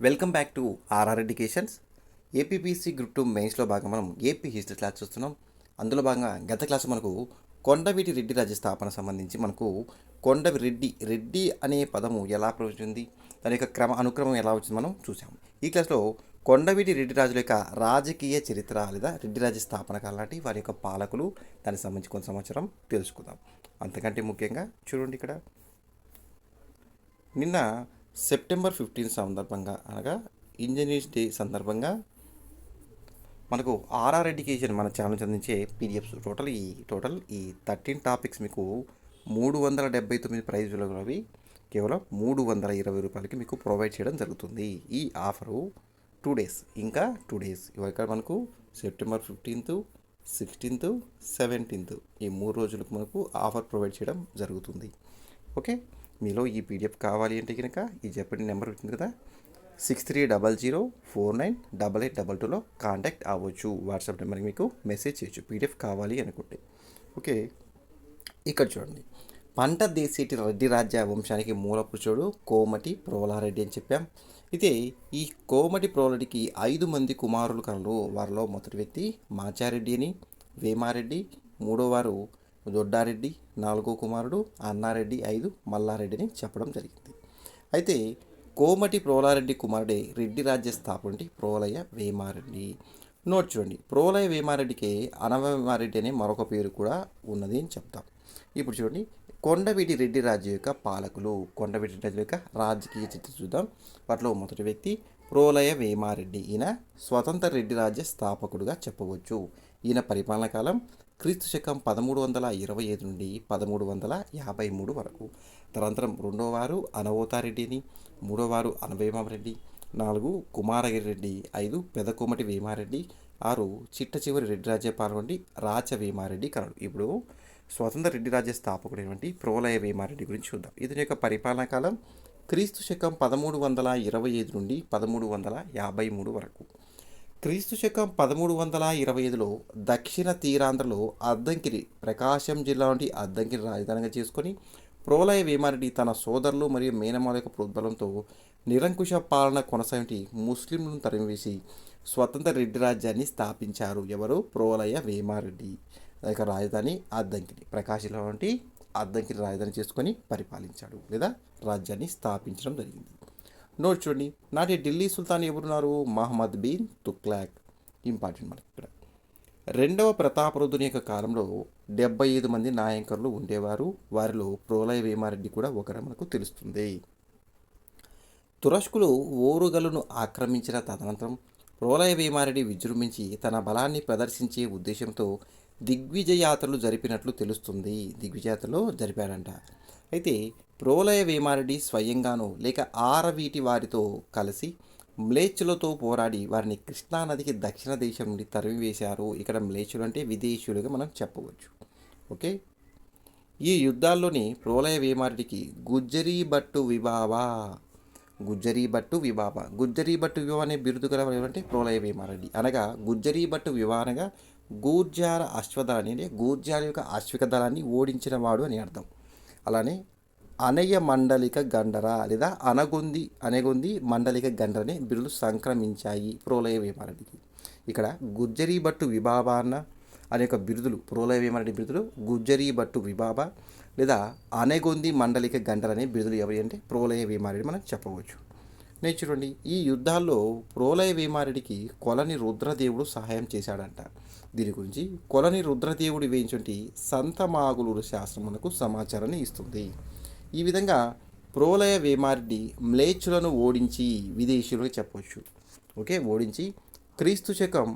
Welcome back to RR Educations. APPSC group 2 మెయిన్స్లో భాగంగా మనం ఏపీ హిస్టరీ క్లాస్ చూస్తున్నాం. అందులో భాగంగా గత క్లాస్ మనకు కొండవీటి రెడ్డి రాజ్య స్థాపన సంబంధించి మనకు రెడ్డి అనే పదము ఎలా ప్రవచించింది, దాని యొక్క అనుక్రమం ఎలా వచ్చింది మనం చూసాము. ఈ క్లాస్లో కొండవీటి రెడ్డి రాజుల యొక్క రాజకీయ చరిత్ర లేదా రెడ్డి రాజ్య స్థాపన కాలం నాటి వారి యొక్క పాలకులు, దానికి సంబంధించి కొంత సమాచారం తెలుసుకుందాం. అంతకంటే ముఖ్యంగా చూడండి, ఇక్కడ నిన్న సెప్టెంబర్ 15 సందర్భంగా అనగా ఇంజనీర్స్ డే సందర్భంగా మనకు ఆర్ఆర్ ఎడ్యుకేషన్ మన ఛానల్ అందించే పీడిఎఫ్స్ టోటల్ ఈ 13 టాపిక్స్ మీకు 379 ప్రైజులు అవి కేవలం 320 రూపాయలకి మీకు ప్రొవైడ్ చేయడం జరుగుతుంది. ఈ ఆఫరు 2 డేస్, ఇంకా 2 డేస్ ఇక్కడ మనకు సెప్టెంబర్ 15th, 16th, 17th ఈ 3 రోజులకు మనకు ఆఫర్ ప్రొవైడ్ చేయడం జరుగుతుంది. ఓకే, మీలో ఈ పీడిఎఫ్ కావాలి అంటే కనుక ఈ చెప్పిన నెంబర్ ఉంటుంది కదా, 6300498822లో కాంటాక్ట్ అవ్వచ్చు. వాట్సాప్ నెంబర్కి మీకు మెసేజ్ చేయొచ్చు పీడిఎఫ్ కావాలి అనుకుంటే. ఓకే, ఇక్కడ చూడండి, పంట దేశేటి రెడ్డి రాజ్య వంశానికి మూల పురుషుడు కోమటి ప్రోలారెడ్డి అని చెప్పాం. అయితే ఈ కోమటి ప్రోలరెడ్డికి 5 మంది కుమారులు కలరు. వారిలో మొదటి వ్యక్తి మాచారెడ్డి అని, వేమారెడ్డి, మూడో వారు దొడ్డారెడ్డి, 4వ కుమారుడు అన్నారెడ్డి, 5 మల్లారెడ్డిని చెప్పడం జరిగింది. అయితే కోమటి ప్రోలారెడ్డి కుమారుడే రెడ్డి రాజ్య స్థాపకుడి ప్రోలయ వేమారెడ్డి. నోట్ చూడండి, ప్రోలయ వేమారెడ్డికి అనవేమారెడ్డి అనే మరొక పేరు కూడా ఉన్నది అని చెప్తాం. ఇప్పుడు చూడండి, కొండవీటి రెడ్డి రాజ్యం యొక్క పాలకులు, కొండవీటి రెడ్డి యొక్క రాజకీయ చరిత్ర చూద్దాం. వాటిలో మొదటి వ్యక్తి ప్రోలయ వేమారెడ్డి. ఈయన స్వతంత్ర రెడ్డి రాజ్య స్థాపకుడుగా చెప్పవచ్చు. ఈయన పరిపాలన కాలం క్రీస్తు శకం 1325 నుండి 1353 వరకు. తదనంతరం రెండో వారు అనవోతారెడ్డి అని, మూడో వారు అనవేమారెడ్డి, 4 కుమారగిరి రెడ్డి, 5 పెదకోమటి వేమారెడ్డి, 6 చిట్ట చివరి రెడ్డి రాజ్య పాల్గొండి రాచ వేమారెడ్డి కలడు. ఇప్పుడు స్వతంత్ర రెడ్డి రాజ్య స్థాపకుడైనటువంటి ప్రోలయ వేమారెడ్డి గురించి చూద్దాం. ఇతని యొక్క పరిపాలనా కాలం క్రీస్తు శకం 1325 నుండి 1353 వరకు. క్రీస్తు శకం 1325లో దక్షిణ తీరాంధ్రలో అద్దంకిరి, ప్రకాశం జిల్లా నుండి అద్దంకిరి రాజధానిగా చేసుకొని ప్రోలయ వేమారెడ్డి తన సోదరులు మరియు మేనమాల యొక్క ప్రోద్బలంతో నిరంకుశ పాలన కొనసాగి ముస్లింలను తరిమివేసి స్వతంత్ర రెడ్డి రాజ్యాన్ని స్థాపించారు. ఎవరు? ప్రోలయ వేమారెడ్డి. యొక్క రాజధాని అద్దంకిరి, ప్రకాశం జిల్లా నుండి అద్దంకిరి రాజధాని చేసుకొని పరిపాలించాడు లేదా రాజ్యాన్ని స్థాపించడం జరిగింది. నోట్ చూడండి, నాటి ఢిల్లీ సుల్తాన్ ఎవరున్నారు? మహమ్మద్ బిన్ తుగ్లక్. ఇంపార్టెంట్ మనకి ఇక్కడ. రెండవ ప్రతాపరుద్రుని యొక్క కాలంలో 75 మంది నాయకులు ఉండేవారు. వారిలో ప్రోలయ వేమారెడ్డి కూడా ఒకరు మనకు తెలుస్తుంది. తురష్కులు ఓరుగల్లును ఆక్రమించిన తదనంతరం ప్రోలయ వేమారెడ్డి విజృంభించి తన బలాన్ని ప్రదర్శించే ఉద్దేశంతో దిగ్విజయాత్రలు జరిపినట్లు తెలుస్తుంది. దిగ్విజయాత్రలు జరిపాడంట. అయితే ప్రోలయ వేమారెడ్డి స్వయంగానో లేక ఆరవీటి వారితో కలిసి మ్లేచ్చులతో పోరాడి వారిని కృష్ణానదికి దక్షిణ దేశం నుండి తరిమివేశారు. ఇక్కడ మ్లేచ్చులు అంటే విదేశీయులుగా మనం చెప్పవచ్చు. ఓకే, ఈ యుద్ధాల్లోని ప్రోలయ వేమారెడ్డికి గుజ్జరీ భట్టు విబాబా అనే బిరుదు గల అంటే ప్రోలయ వేమారెడ్డి అనగా గుజ్జరీ భట్టు వివా అనగా గూర్జార అశ్వదళాన్ని అంటే గూర్జాల యొక్క అశ్విక దళాన్ని ఓడించిన వాడు అని అర్థం. అలానే అనయ మండలిక గండర లేదా అనగొంది మండలిక గండర అనే బిరుదులు సంక్రమించాయి ప్రోలయ వేమారెడ్డికి. ఇక్కడ గుజ్జరీ భట్టు విబాబా అనే యొక్క బిరుదులు, ప్రోలయ వేమారెడ్డి బిరుదులు గుజ్జరీ భట్టు విబాబా లేదా అనగొంది మండలిక గండర అనే బిరుదులు ఎవరి అంటే ప్రోలయ వేమారెడ్డి మనం చెప్పవచ్చు. నేను చూడండి, ఈ యుద్ధాల్లో ప్రోలయ వేమారెడ్డికి కొలని రుద్రదేవుడు సహాయం చేశాడంట. దీని గురించి కొలని రుద్రదేవుడు వేయించుంటి సంతమాగులూరు శాస్త్రం మనకు సమాచారాన్ని ఇస్తుంది. ఈ విధంగా ప్రోలయ వేమారెడ్డి మ్లేచ్చులను ఓడించి విదేశీయులకు చెప్పవచ్చు. ఓకే, ఓడించి క్రీస్తు శకం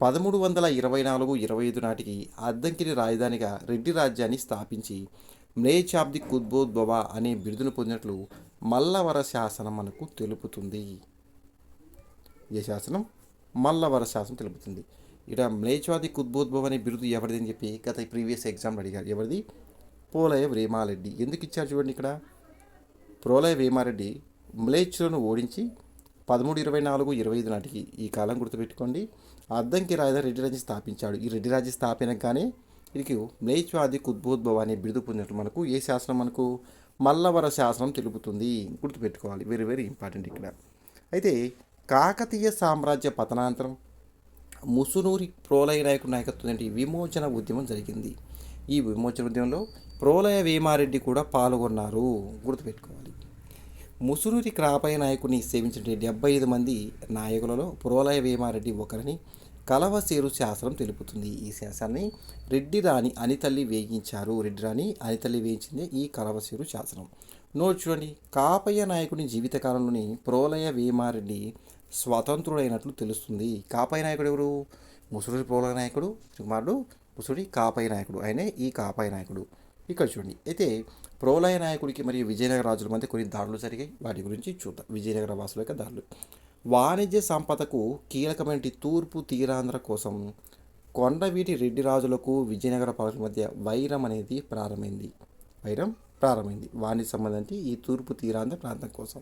1324-25 నాటికి అద్దంకిరి రాజధానిగా రెడ్డి రాజ్యాన్ని స్థాపించి మ్లేచ్ఛాబ్ది కుద్బోద్భవ అనే బిరుదును పొందినట్లు మల్లవర శాసనం మనకు తెలుపుతుంది. ఏ శాసనం? మల్లవర శాసనం తెలుపుతుంది. ఇక్కడ మ్లేచ్ఛాబ్ది కుద్బోద్భవ అనే బిరుదు ఎవరిది అని చెప్పి గత ప్రీవియస్ ఎగ్జామ్లో అడిగారు. ఎవరిది? ప్రోలయ వేమారెడ్డి. ఎందుకు ఇచ్చారు చూడండి, ఇక్కడ ప్రోలయ వేమారెడ్డి మ్లేచ్చులను ఓడించి 1324-25 నాటికి ఈ కాలం గుర్తుపెట్టుకోండి అద్దంకి రాజధాని రెడ్డి రాజ్యం స్థాపించాడు. ఈ రెడ్డి రాజ్యం స్థాపనగానే వీరికి మ్లేచ్ఛవాది కుద్బోద్భవ అనే బిరుదు పొందినట్లు మనకు ఏ శాసనం మనకు మల్లవర శాసనం తెలుపుతుంది. గుర్తుపెట్టుకోవాలి, వెరీ వెరీ ఇంపార్టెంట్ ఇక్కడ. అయితే కాకతీయ సామ్రాజ్య పతనాంతరం ముసునూరి ప్రోలయ నాయకుడి నాయకత్వం ఏంటి విమోచన ఉద్యమం జరిగింది. ఈ విమోచన ఉద్యమంలో ప్రోలయ వేమారెడ్డి కూడా పాల్గొన్నారు, గుర్తుపెట్టుకోవాలి. ముసునూరి క్రాపయ్య నాయకుడిని సేవించిన 75 మంది నాయకులలో ప్రోలయ వేమారెడ్డి ఒకరిని కలవసేరు శాసనం తెలుపుతుంది. ఈ శాసనాన్ని రెడ్డి రాణి అనితల్లి వేయించారు. రెడ్డి రాణి అనితల్లి వేయించింది ఈ కలవసేరు శాసనం. నోట్ చూడండి, కాపయ్య నాయకుడి జీవితకాలంలోని ప్రోలయ వేమారెడ్డి స్వతంత్రుడైనట్లు తెలుస్తుంది. కాపయ్య నాయకుడు ఎవరు? ముసునూరి ప్రోలయ నాయకుడు కుమారుడు ముసునూరి కాపయ్య నాయకుడు, ఆయనే ఈ కాపయ్య నాయకుడు. ఇక్కడ చూడండి, అయితే ప్రోలయ నాయకుడికి మరియు విజయనగర రాజుల మధ్య కొన్ని దాడులు జరిగాయి. వాటి గురించి చూద్దాం. విజయనగర వాసుల యొక్క దాడులు. వాణిజ్య సంపదకు కీలకమైన తూర్పు తీరాంధ్ర కోసం కొండవీటి రెడ్డి రాజులకు విజయనగర పాలకుల మధ్య వైరం అనేది ప్రారంభమైంది. వాణిజ్య సంబంధించి ఈ తూర్పు తీరాంధ్ర ప్రాంతం కోసం.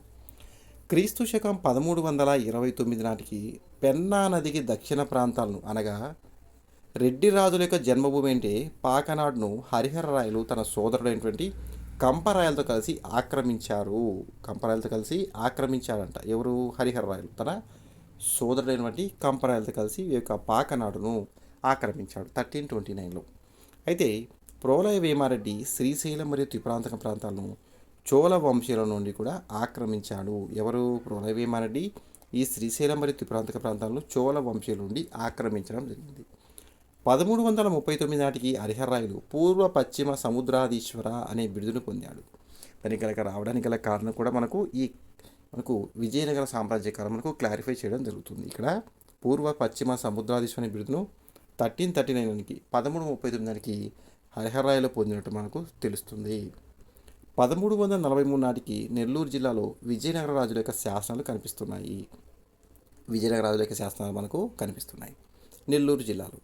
క్రీస్తు శకం 1329 నాటికి పెన్నా నదికి దక్షిణ ప్రాంతాలను అనగా రెడ్డి రాజుల యొక్క జన్మభూమి అంటే పాకనాడును హరిహర రాయలు తన సోదరుడైనటువంటి కంపరాయలతో కలిసి ఆక్రమించారంట. ఎవరు? హరిహర రాయలు తన సోదరుడైనటువంటి కంపరాయలతో కలిసి ఈ యొక్క పాకనాడును ఆక్రమించాడు 1329లో. అయితే ప్రోలయ వేమారెడ్డి శ్రీశైలం మరియు త్రిప్రాంతక ప్రాంతాలను చోళ వంశీయుల నుండి కూడా ఆక్రమించాడు. ఎవరు? ప్రోలయ వేమారెడ్డి ఈ శ్రీశైలం మరియు త్రిప్రాంతక ప్రాంతాలను చోళ వంశీయుల నుండి ఆక్రమించడం జరిగింది. 1339 నాటికి హరిహరరాయలు పూర్వ పశ్చిమ సముద్రాధీశ్వర అనే బిరుదును పొందాడు. దానికి కనుక రావడానికి గల కారణం కూడా మనకు విజయనగర సామ్రాజ్య కాలం మనకు క్లారిఫై చేయడం జరుగుతుంది. ఇక్కడ పూర్వ పశ్చిమ సముద్రాధీశ్వర అనే బిరుదును 1339 1339 నాటికి హరిహరరాయలు పొందినట్టు మనకు తెలుస్తుంది. 1343 నాటికి నెల్లూరు జిల్లాలో విజయనగర రాజుల యొక్క శాసనాలు కనిపిస్తున్నాయి. నెల్లూరు జిల్లాలో.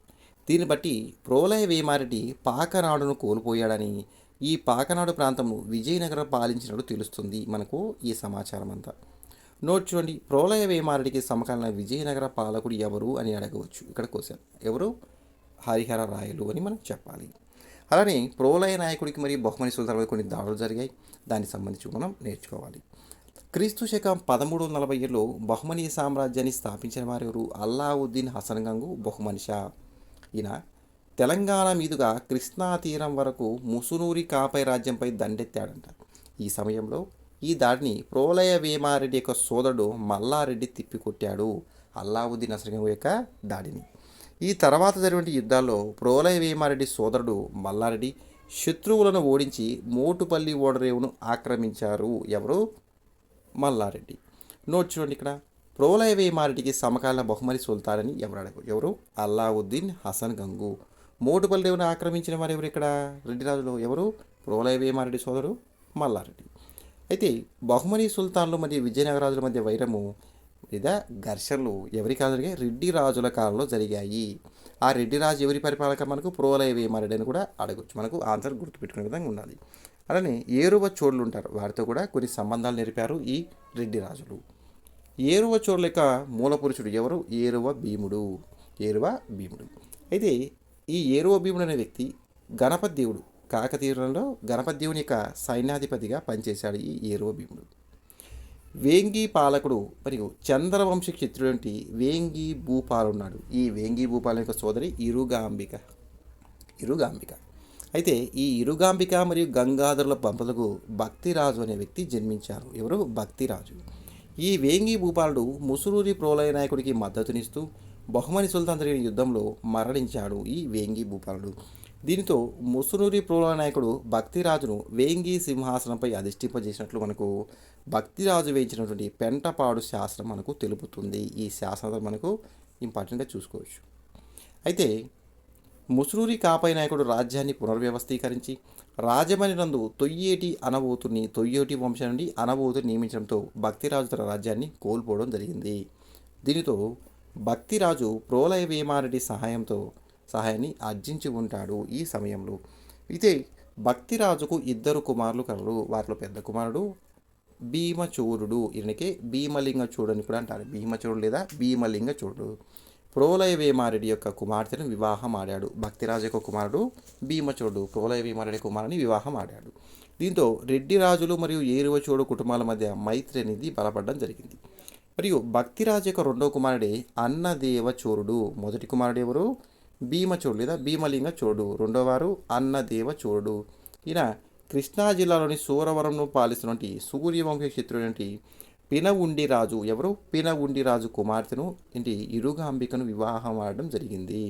దీన్ని బట్టి ప్రోలయ వేమారెడ్డి పాకనాడును కోల్పోయాడని, ఈ పాకనాడు ప్రాంతంను విజయనగరం పాలించినట్టు తెలుస్తుంది మనకు ఈ సమాచారం అంతా. నోట్ చూడండి, ప్రోలయ వేమారెడ్డికి సమకాలీన విజయనగర పాలకుడు ఎవరు అని అడగవచ్చు. ఇక్కడ క్వశ్చన్, ఎవరు? హరిహర రాయలు అని మనం చెప్పాలి. అలానే ప్రోలయ నాయకుడికి మరియు బహుమని సుల్తాన్ కొన్ని దాడులు జరిగాయి. దానికి సంబంధించి మనం నేర్చుకోవాలి. క్రీస్తు శకం 1340లో బహుమనీ సామ్రాజ్యాన్ని స్థాపించిన వారెవరు? అల్లావుద్దీన్ హసన్ గంగు బహుమని షా. ఈయన తెలంగాణ మీదుగా కృష్ణా తీరం వరకు ముసునూరి కాపై రాజ్యంపై దండెత్తాడంట. ఈ సమయంలో ఈ దాడిని ప్రోలయ వేమారెడ్డి యొక్క సోదరుడు మల్లారెడ్డి తిప్పికొట్టాడు. అల్లావుద్దీన్ హసన్ గంగు యొక్క దాడిని. ఈ తర్వాత జరిగిన యుద్ధాల్లో ప్రోలయ వేమారెడ్డి సోదరుడు మల్లారెడ్డి శత్రువులను ఓడించి మోటుపల్లి ఓడరేవును ఆక్రమించారు. ఎవరు? మల్లారెడ్డి. నోట్ చూడండి, ఇక్కడ ప్రోలయ వేమారెడ్డికి సమకాలీన బహుమని సుల్తాన్ అని ఎవరు? అల్లావుద్దీన్ హసన్ గంగు. మోటుపల్లి రేవును ఆక్రమించిన వారు ఎవరు? ఇక్కడ రెడ్డి రాజులు ఎవరు? ప్రోలయ వేమారెడ్డి సోదరుడు మల్లారెడ్డి. అయితే బహుమని సుల్తాన్లు మరియు విజయనగర రాజుల మధ్య వైరము లేదా ఘర్షణలు ఎవరి కాలం జరిగాయి? రెడ్డి రాజుల కాలంలో జరిగాయి. ఆ రెడ్డి రాజు ఎవరి పరిపాలక? మనకు ప్రోలయ వేమారెడ్డి అని కూడా అడగచ్చు. మనకు ఆన్సర్ గుర్తుపెట్టుకునే విధంగా ఉండాలి. అలానే ఏరువ చోళులు ఉంటారు, వారితో కూడా కొన్ని సంబంధాలు నేర్పారు ఈ రెడ్డి రాజులు. ఏరువ చోళుల యొక్క మూల పురుషుడు ఎవరు? ఏరువ భీముడు. అయితే ఈ ఏరువ భీముడు అనే వ్యక్తి గణపతి దేవుడు, కాకతీయులలో గణపతి దేవుని యొక్క సైన్యాధిపతిగా పనిచేశాడు ఈ ఏరువ భీముడు. వేంగి పాలకుడు మరియు చంద్రవంశీ క్షత్రుడంటి వేంగి భూపాలు ఉన్నాడు. ఈ వేంగి భూపాల యొక్క సోదరి ఇరుగాంబిక. అయితే ఈ ఇరుగాంబిక మరియు గంగాధరుల దంపతులకు భక్తిరాజు అనే వ్యక్తి జన్మించారు. ఎవరు? భక్తిరాజు. ఈ వేంగి భూపాలుడు ముసునూరి ప్రోలయ నాయకుడికి మద్దతునిస్తూ బహుమని సుల్తాన్ జరిగిన యుద్ధంలో మరణించాడు ఈ వేంగి భూపాలుడు. దీనితో ముసునూరి ప్రోలయ నాయకుడు భక్తిరాజును వేంగి సింహాసనంపై అధిష్ఠింపజేసినట్లు మనకు భక్తిరాజు వేయించినటువంటి పెంటపాడు శాసనం మనకు తెలుపుతుంది. ఈ శాసనం మనకు ఇంపార్టెంట్గా చూసుకోవచ్చు. అయితే ముసునూరి కాపై నాయకుడు రాజ్యాన్ని పునర్వ్యవస్థీకరించి రాజమణి నందు తొయ్యేటి వంశం నుండి అనబోతుని నియమించడంతో భక్తిరాజు తన రాజ్యాన్ని కోల్పోవడం జరిగింది. దీనితో భక్తిరాజు ప్రోలయ వేమారెడ్డి సహాయాన్ని ఆర్జించి ఉంటాడు ఈ సమయంలో. అయితే భక్తిరాజుకు 2 కుమారులు కలరు. వారిలో పెద్ద కుమారుడు భీమచోరుడు. ఈయనకే భీమలింగ చూడు అని కూడా అంటారు. భీమచోరుడు లేదా భీమలింగ చూడు. ప్రోలయ వేమారెడ్డి యొక్క కుమార్తెను వివాహం ఆడాడు. భక్తిరాజు యొక్క కుమారుడు భీమచోడు ప్రోలయ వేమారెడ్డి కుమారుని వివాహం ఆడాడు. దీంతో రెడ్డి రాజులు మరియు ఏరువచోడు కుటుంబాల మధ్య మైత్రి అనేది బలపడడం జరిగింది. మరియు భక్తిరాజు యొక్క రెండో కుమారుడే అన్నదేవచోరుడు. మొదటి కుమారుడు ఎవరు? భీమచోరుడు లేదా భీమలింగ చోరుడు. రెండో వారు అన్నదేవచోరుడు. ఈయన కృష్ణా జిల్లాలోని సూరవరంను పాలిస్తున్నటువంటి సూర్యవంశ క్షత్రుడు పినవుండి రాజు. ఎవరు? పినవుండి రాజు కుమార్తెను ఇరుగాంబికను వివాహం ఆడడం జరిగింది.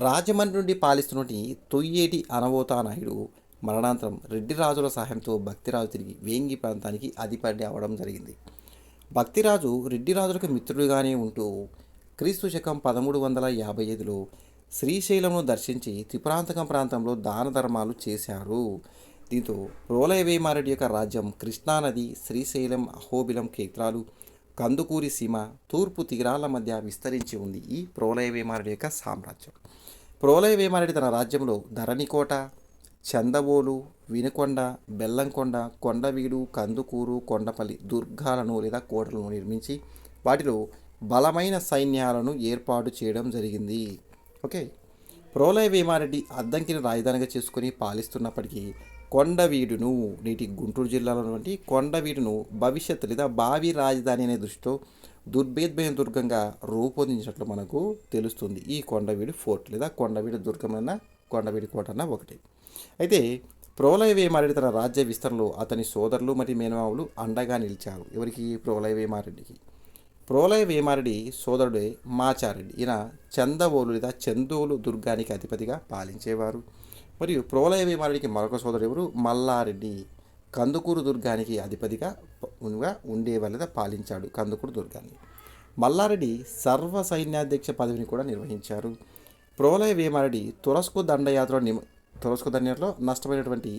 రాజమండ్రి నుండి పాలిస్తున్నటువంటి తొయ్యేటి అనవోతా నాయుడు మరణాంతరం రెడ్డి రాజుల సహాయంతో భక్తిరాజు తిరిగి వేంగి ప్రాంతానికి అధిపతి అవడం జరిగింది. భక్తిరాజు రెడ్డి రాజులకు మిత్రుడిగానే ఉంటూ క్రీస్తు శకం 1355లో శ్రీశైలంను దర్శించి త్రిపురాంతకం ప్రాంతంలో దాన ధర్మాలు చేశారు. దీంతో ప్రోలయవేమారెడ్డి యొక్క రాజ్యం కృష్ణానది, శ్రీశైలం, అహోబిలం క్షేత్రాలు, కందుకూరి సీమ, తూర్పు తీరాల మధ్య విస్తరించి ఉంది ఈ ప్రోలయవేమారెడ్డి యొక్క సామ్రాజ్యం. ప్రోలయవేమారెడ్డి తన రాజ్యంలో ధరణికోట, చందవోలు, వినుకొండ, బెల్లంకొండ, కొండవీడు, కందుకూరు, కొండపల్లి దుర్గాలను లేదా కోటలను నిర్మించి వాటిలో బలమైన సైన్యాలను ఏర్పాటు చేయడం జరిగింది. ఓకే, ప్రోలయవేమారెడ్డి అద్దంకిని రాజధానిగా చేసుకుని పాలిస్తున్నప్పటికీ కొండవీడును, నేటి గుంటూరు జిల్లాలో ఉన్నటువంటి కొండవీడును భవిష్యత్తు లేదా భావి రాజధాని అనే దృష్టితో దుర్భేద్భయం దుర్గంగా రూపొందించినట్లు మనకు తెలుస్తుంది. ఈ కొండవీడు ఫోర్ట్ లేదా కొండవీడు దుర్గం అన్న కొండవీడు కోట అన్న ఒకటి. అయితే ప్రోలయవేమారెడ్డి తన రాజ్య విస్తరణలో అతని సోదరులు మరియు మేనమావులు అండగా నిలిచారు. ఎవరికి? ప్రోలయవేమారెడ్డికి. ప్రోలయవేమారెడ్డి సోదరుడే మాచారెడ్డి. ఈయన చందవోలు లేదా చందోలు దుర్గానికి అధిపతిగా పాలించేవారు. మరియు ప్రోలయవేమారెడ్డికి మరొక సోదరుడు ఎవరు? మల్లారెడ్డి. కందుకూరు దుర్గానికి అధిపతిగా ఉండేవారు లేదా పాలించాడు కందుకూరు దుర్గాన్ని. మల్లారెడ్డి సర్వ సైన్యాధ్యక్ష పదవిని కూడా నిర్వహించారు. ప్రోలయవేమారెడ్డి తురస్కు దండయాత్రలో నష్టమైనటువంటి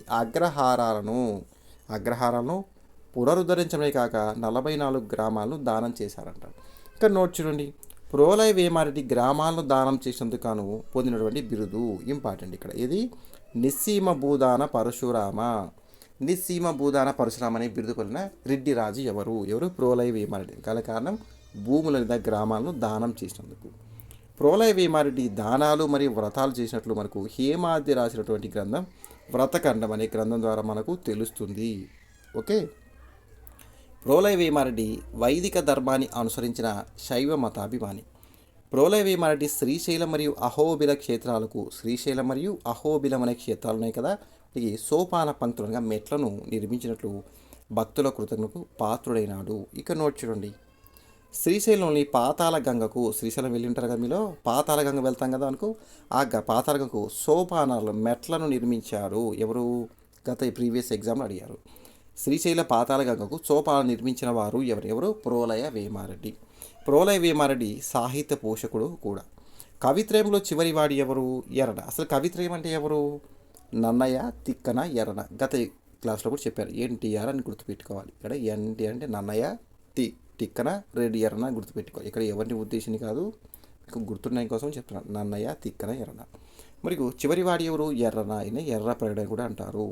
అగ్రహారాలను పునరుద్ధరించడమే కాక 44 గ్రామాలను దానం చేశారంట. ఇక్కడ నోట్ చూడండి, ప్రోలయవేమారెడ్డి గ్రామాలను దానం చేసేందుకు గాను పొందినటువంటి బిరుదు ఇంపార్టెంట్ ఇక్కడ. ఇది నిస్సీమ భూదాన పరశురామ. నిస్సీమ భూదాన పరశురామ అనే బిరుదు పొందిన రెడ్డి రాజు ఎవరు? ప్రోలయవేమారెడ్డి. గల కారణం భూముల లేదా గ్రామాలను దానం చేసినందుకు. ప్రోలయవేమారెడ్డి దానాలు మరియు వ్రతాలు చేసినట్లు మనకు హేమాద్రి రాసినటువంటి గ్రంథం వ్రతఖండం అనే గ్రంథం ద్వారా మనకు తెలుస్తుంది. ఓకే, ప్రోలయవేమారెడ్డి వైదిక ధర్మాన్ని అనుసరించిన శైవ మతాభిమాని. ప్రోలయవేమారెడ్డి శ్రీశైలం మరియు అహోబిల క్షేత్రాలకు, శ్రీశైలం మరియు అహోబిలం అనే క్షేత్రాలు ఉన్నాయి కదా, ఈ సోపాన పంక్తులుగా మెట్లను నిర్మించినట్లు భక్తుల కృతజ్ఞతకు పాత్రుడైనాడు. ఇక నోట్ చూడండి, శ్రీశైలంలోని పాతాళ గంగకు, శ్రీశైలం వెళ్ళి ఉంటారు కదా మీలో, పాతాళ గంగ వెళ్తాం కదా అనుకో, ఆ పాతాళ గంగకు సోపానాలు మెట్లను నిర్మించారు. ఎవరు? ప్రీవియస్ ఎగ్జామ్లో అడిగారు. శ్రీశైల పాతాళ గంగకు సోపానాలు నిర్మించిన వారు ఎవరెవరు? ప్రోలయవేమారెడ్డి. ప్రోలయవేమారెడ్డి సాహిత్య పోషకుడు కూడా. కవిత్రయంలో చివరి వాడి ఎవరు? ఎర్రన. అసలు కవిత్రయం అంటే ఎవరు? నన్నయ్య, తిక్కన, ఎర్రన. గత క్లాస్లో కూడా చెప్పారు. ఎన్టీఆర్ అని గుర్తుపెట్టుకోవాలి. ఇక్కడ ఎన్టీ అంటే నన్నయ్య, తిక్కన, రెడ్డి, ఎర్రన గుర్తుపెట్టుకోవాలి. ఇక్కడ ఎవరిని ఉద్దేశించి కాదు, గుర్తున్నాయి కోసం చెప్తున్నాను. నన్నయ్య, తిక్కన, ఎర్రన. మరియు చివరి వాడి ఎవరు? ఎర్రన. ఈయన ఎర్ర ప్రగడని కూడా అంటారు.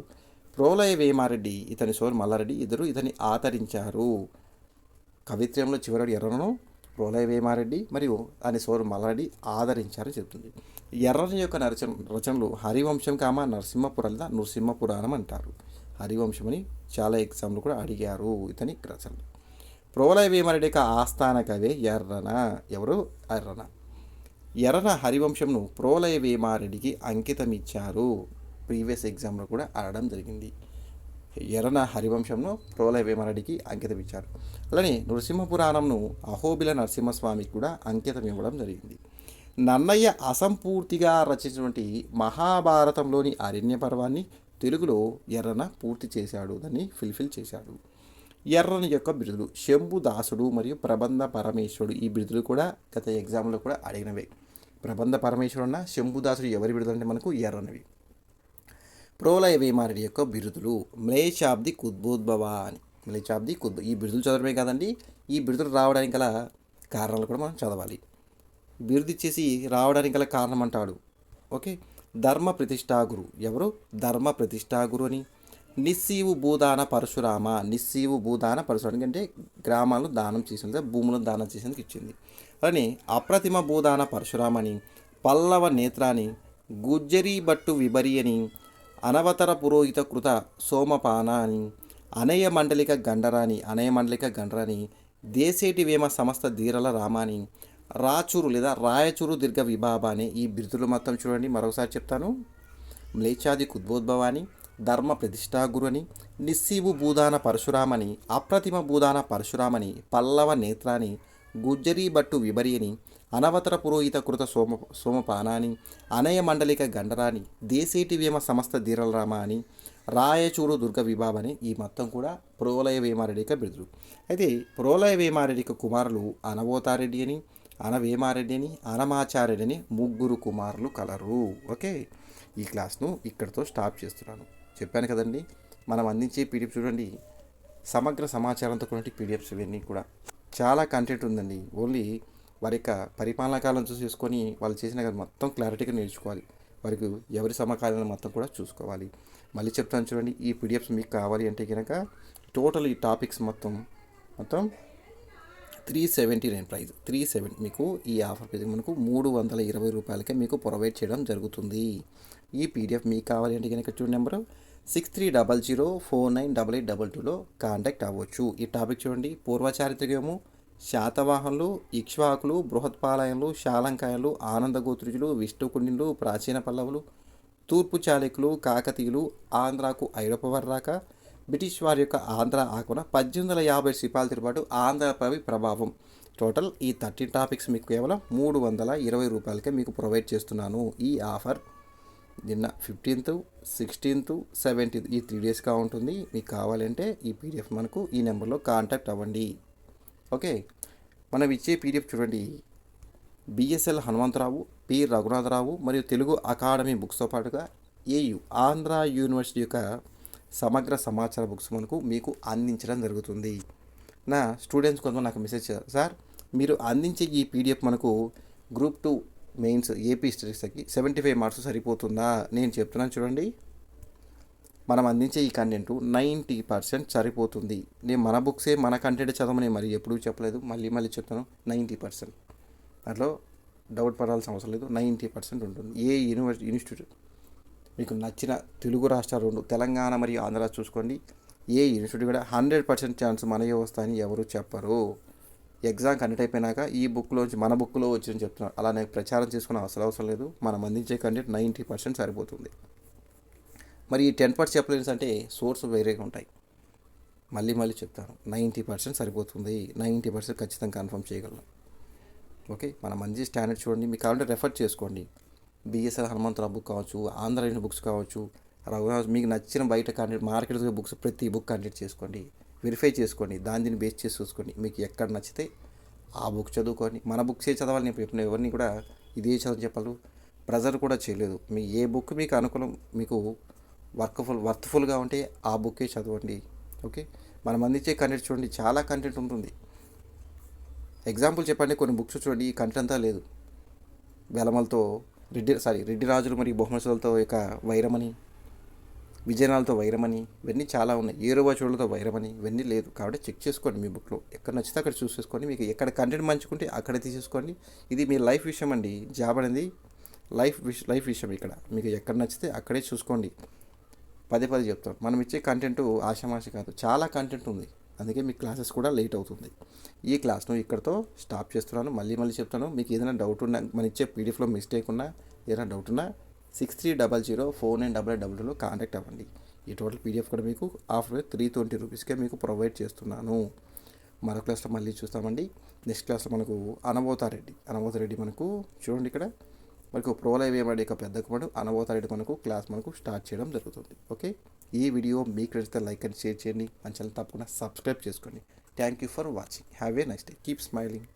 ప్రోలయవేమారెడ్డి ఇతని సోదరు మల్లారెడ్డి ఇద్దరు ఇతన్ని ఆదరించారు. కవిత్రయంలో చివరి ఎర్రను ప్రోలయవేమారెడ్డి మరియు ఆయన సోదరు మల్లారెడ్డి ఆదరించారని చెప్తుంది. ఎర్రని యొక్క రచనలు హరివంశం నరసింహపురం లేదా నృసింహపురాణం అంటారు. హరివంశం అని చాలా ఎగ్జామ్లు కూడా అడిగారు ఇతని రచనలు. ప్రోలయవేమారెడ్డి యొక్క ఆస్థాన కవే ఎర్రన. ఎవరు? ఎర్రన. ఎర్రన హరివంశంను ప్రోలయవేమారెడ్డికి అంకితం ఇచ్చారు. ప్రీవియస్ ఎగ్జామ్లో కూడా అడగడం జరిగింది. ఎర్రన హరివంశంను ప్రోలయవేమారెడ్డికి అంకితం ఇచ్చారు. అలానే నృసింహపురాణంను అహోబిల నరసింహస్వామికి కూడా అంకితం ఇవ్వడం జరిగింది. నన్నయ్య అసంపూర్తిగా రచించినటువంటి మహాభారతంలోని అరణ్య పర్వాన్ని తెలుగులో ఎర్రన పూర్తి చేశాడు, దాన్ని ఫిల్ఫిల్ చేశాడు. ఎర్రని యొక్క బిరుదులు శంభుదాసుడు మరియు ప్రబంధ పరమేశ్వరుడు. ఈ బిరుదులు కూడా గత ఎగ్జామ్లో కూడా అడిగినవే. ప్రబంధ పరమేశ్వరుడు అన్న శంభుదాసుడు ఎవరి బిరుదులు అంటే మనకు ఎర్రనవి. ప్రోలయవేమారెడ్డి యొక్క బిరుదులు మ్లేచ్ఛాబ్ది కుద్బోద్భవ అని. మ్లేచ్ఛాబ్ది కుద్బు ఈ బిరుదులు చదవడమే కాదండి, ఈ బిరుదులు రావడానికి గల కారణాలు కూడా మనం చదవాలి. బిరుదు ఇచ్చేసి రావడానికి గల కారణం అంటాడు. ఓకే, ధర్మ ప్రతిష్ఠాగురు. ఎవరు? ధర్మ ప్రతిష్ఠాగురు అని. నిస్సీవు భూదాన పరశురామ. నిస్సీవు భూదాన పరశురామ అంటే గ్రామాలను దానం చేసింది, భూములను దానం చేసేందుకు ఇచ్చింది. అలానే అప్రతిమ భూదాన పరశురామని, పల్లవ నేత్రాని, గుజ్జరీ భట్టు విబరి అని, అనవతర పురోహిత కృత సోమపాన అని, అనయ మండలిక గండరాని దేశేటి వేమ సంస్థ ధీరల రామాని రాచూరు లేదా రాయచూరు దీర్ఘ విభాబ అనే ఈ బిరుదులు మొత్తం చూడండి. మరొకసారి చెప్తాను. మ్లేచ్ఛాది కుద్బోద్భవాని, ధర్మ ప్రతిష్టా గురుని, నిస్సీవు భూదాన పరశురామని, అప్రతిమ భూదాన పరశురామని, పల్లవ నేత్రాని, గుజ్జరీ భట్టు విభరియని, అనవతర పురోహిత కృత సోమపానాని, అనయ మండలిక గండరాని, దేశేటి వేమ సమస్త ధీరలరామ అని, రాయచూరు దుర్గ విభావని ఈ మొత్తం కూడా ప్రోలయ వేమారెడ్డిక బిరుదులు. అయితే ప్రోలయ వేమారెడ్డిక కుమారులు అనబోతారెడ్డి అని, అనవేమారెడ్డి అని, అనమాచారెడ్డి అని ముగ్గురు కుమారులు కలరు. ఓకే, ఈ క్లాస్ను ఇక్కడితో స్టాప్ చేస్తున్నాను. చెప్పాను కదండి, మనం అందించే పీడిఎఫ్ చూడండి, సమగ్ర సమాచారంతో కొన్ని పీడిఎఫ్స్ ఇవన్నీ కూడా చాలా కంటెంట్ ఉందండి. ఓన్లీ వారి యొక్క పరిపాలనా కాలం చూసుకొని వాళ్ళు చేసిన మొత్తం క్లారిటీగా నేర్చుకోవాలి. వారికి ఎవరి సమకాలీన మొత్తం కూడా చూసుకోవాలి. మళ్ళీ చెప్తాను చూడండి, ఈ పీడిఎఫ్స్ మీకు కావాలి అంటే కనుక టోటల్ ఈ టాపిక్స్ మొత్తం 379 ప్రైస్ 37 మీకు ఈ ఆఫర్ పేజ్ మనకు 320 రూపాయలకే మీకు ప్రొవైడ్ చేయడం జరుగుతుంది. ఈ పీడిఎఫ్ మీకు కావాలి అంటే కనుక చూడండి, నెంబరు 6300498822లో కాంటాక్ట్ అవ్వచ్చు. ఈ టాపిక్ చూడండి, పూర్వచారిత్రకము, శాతవాహనులు, ఇక్ష్వాకులు, బృహత్పాలయన్లు, శాలంకాయలు, ఆనందగోత్రుజులు, విష్ణుకుండిన్లు, ప్రాచీన పల్లవులు, తూర్పు చాళుక్యులు, కాకతీయులు, ఆంధ్రాకు ఐరోపా రాక, బ్రిటిష్ వారి యొక్క ఆంధ్ర ఆకున 1850 శిల్పాల తిరుగుబాటు, ఆంధ్రపై ప్రభావం. టోటల్ ఈ 13 టాపిక్స్ మీకు కేవలం 320 రూపాయలకే మీకు ప్రొవైడ్ చేస్తున్నాను. ఈ ఆఫర్ నిన్న 15th, 16th, 17th ఈ 3 డేస్గా ఉంటుంది. మీకు కావాలంటే ఈ పీడిఎఫ్ మనకు ఈ నెంబర్లో కాంటాక్ట్ అవ్వండి. ఓకే, మనం ఇచ్చే పీడిఎఫ్ చూడండి, బిఎస్ఎల్ హనుమంతరావు, పి రఘునాథరావు మరియు తెలుగు అకాడమీ బుక్స్తో పాటుగా ఏయు ఆంధ్ర యూనివర్సిటీ యొక్క సమగ్ర సమాచార బుక్స్ మీకు అందించడం జరుగుతుంది. నా స్టూడెంట్స్ కొంతమంది నాకు మెసేజ్ చేశారు, సార్ మీరు అందించే ఈ పీడిఎఫ్ మనకు గ్రూప్ 2 మెయిన్స్ ఏపీ హిస్టరీస్కి 75 మార్క్స్ సరిపోతుందా? నేను చెప్తున్నాను చూడండి, మనం అందించే ఈ కంటెంట్ 90% సరిపోతుంది. నేను మన బుక్సే మన కంటెంట్ చదవమని మరి ఎప్పుడూ చెప్పలేదు, మళ్ళీ చెప్తాను. 90% దాంట్లో డౌట్ పడాల్సిన అవసరం లేదు. 90% ఉంటుంది. ఏ ఇన్స్టిట్యూట్ మీకు నచ్చిన తెలుగు రాష్ట్రాలు 2 తెలంగాణ మరియు ఆంధ్ర చూసుకోండి. ఏ ఇన్స్టిట్యూట్ కూడా 100% ఛాన్స్ మనయే వస్తాయని ఎవరు చెప్పరు. ఎగ్జామ్ కండక్ట్ అయిపోయినాక ఈ బుక్లోంచి మన బుక్లో వచ్చిందని చెప్తున్నారు. అలా నేను ప్రచారం చేసుకునే అవసరం లేదు. మనం అందించే కంటెంట్ 90% సరిపోతుంది. మరి ఈ 10% చెప్పలేని అంటే సోర్స్ వేరేగా ఉంటాయి. మళ్ళీ చెప్తాను, 90% సరిపోతుంది. 90% ఖచ్చితంగా కన్ఫర్మ్ చేయగలను. ఓకే, మన మంచి స్టాండర్డ్ చూడండి. మీకు కావాలంటే రెఫర్ చేసుకోండి. బిఎస్ఎల్ హనుమంతరావు బుక్ కావచ్చు, ఆంధ్ర యూనివర్సిటీ బుక్స్ కావచ్చు, రఘునాథ్, మీకు నచ్చిన బయట కంటెంట్ మార్కెట్ బుక్స్ ప్రతి బుక్ కంటెంట్ చేసుకోండి, వెరిఫై చేసుకోండి, దాన్ని బేస్ చేసి చూసుకోండి. మీకు ఎక్కడ నచ్చితే ఆ బుక్ చదువుకోండి. మన బుక్సే చదవాలి. నేను చెప్పిన ఎవరిని కూడా ఇదే చదువు చెప్పాలి ప్రెజర్ కూడా చేయలేదు. మీ ఏ బుక్ మీకు అనుకూలం, మీకు వర్త్ఫుల్గా ఉంటే ఆ బుక్కే చదవండి. ఓకే, మనం అందించే కంటెంట్ చూడండి, చాలా కంటెంట్ ఉంటుంది. ఎగ్జాంపుల్ చెప్పండి, కొన్ని బుక్స్ చూడండి, ఈ కంటెంట్ అంతా లేదు. వెలమలతో రెడ్డి రాజులు మరియు బహుమతులతో యొక్క వైరమని, విజయనాలతో వైరమని, ఇవన్నీ చాలా ఉన్నాయి. ఏరువాచోళ్ళతో వైరమని, ఇవన్నీ లేదు. కాబట్టి చెక్ చేసుకోండి మీ బుక్లో ఎక్కడ నచ్చితే అక్కడ చూసేసుకోండి. మీకు ఎక్కడ కంటెంట్ మంచుకుంటే అక్కడ తీసేసుకోండి. ఇది మీ లైఫ్ విషయం అండి. జాబ్ అనేది లైఫ్ విషయం. ఇక్కడ మీకు ఎక్కడ నచ్చితే అక్కడే చూసుకోండి. పదే చెప్తాం, మనం ఇచ్చే కంటెంట్ ఆషామాషి కాదు, చాలా కంటెంట్ ఉంది. అందుకే మీ క్లాసెస్ కూడా లేట్ అవుతుంది. ఈ క్లాస్ను ఇక్కడితో స్టాప్ చేస్తున్నాను. మళ్ళీ చెప్తాను, మీకు ఏదైనా డౌట్ ఉన్నా, మన ఇచ్చే పీడిఎఫ్లో మిస్టేక్ ఉన్నా, ఏదైనా డౌట్ ఉన్నా 6300498822లో కాంటాక్ట్ అవ్వండి. ఈ టోటల్ పీడిఎఫ్ కూడా మీకు ఆఫర్ 320 రూపీస్కే మీకు ప్రొవైడ్ చేస్తున్నాను. మరో క్లాస్లో మళ్ళీ చూస్తామండి. నెక్స్ట్ క్లాస్లో మనకు అనబోతారెడ్డి మనకు చూడండి, ఇక్కడ మనకు ప్రోలైవ్ ఏమడి యొక్క పెద్ద కుమారుడు అనబోతారెడ్డి మనకు క్లాస్ స్టార్ట్ చేయడం జరుగుతుంది. ఓకే, ఈ వీడియో మీకు నచ్చితే లైక్ అండ్ షేర్ చేయండి. మన ఛానల్ తప్పకుండా సబ్స్క్రైబ్ చేసుకోండి. Thank you for watching. Have a nice day. Keep smiling.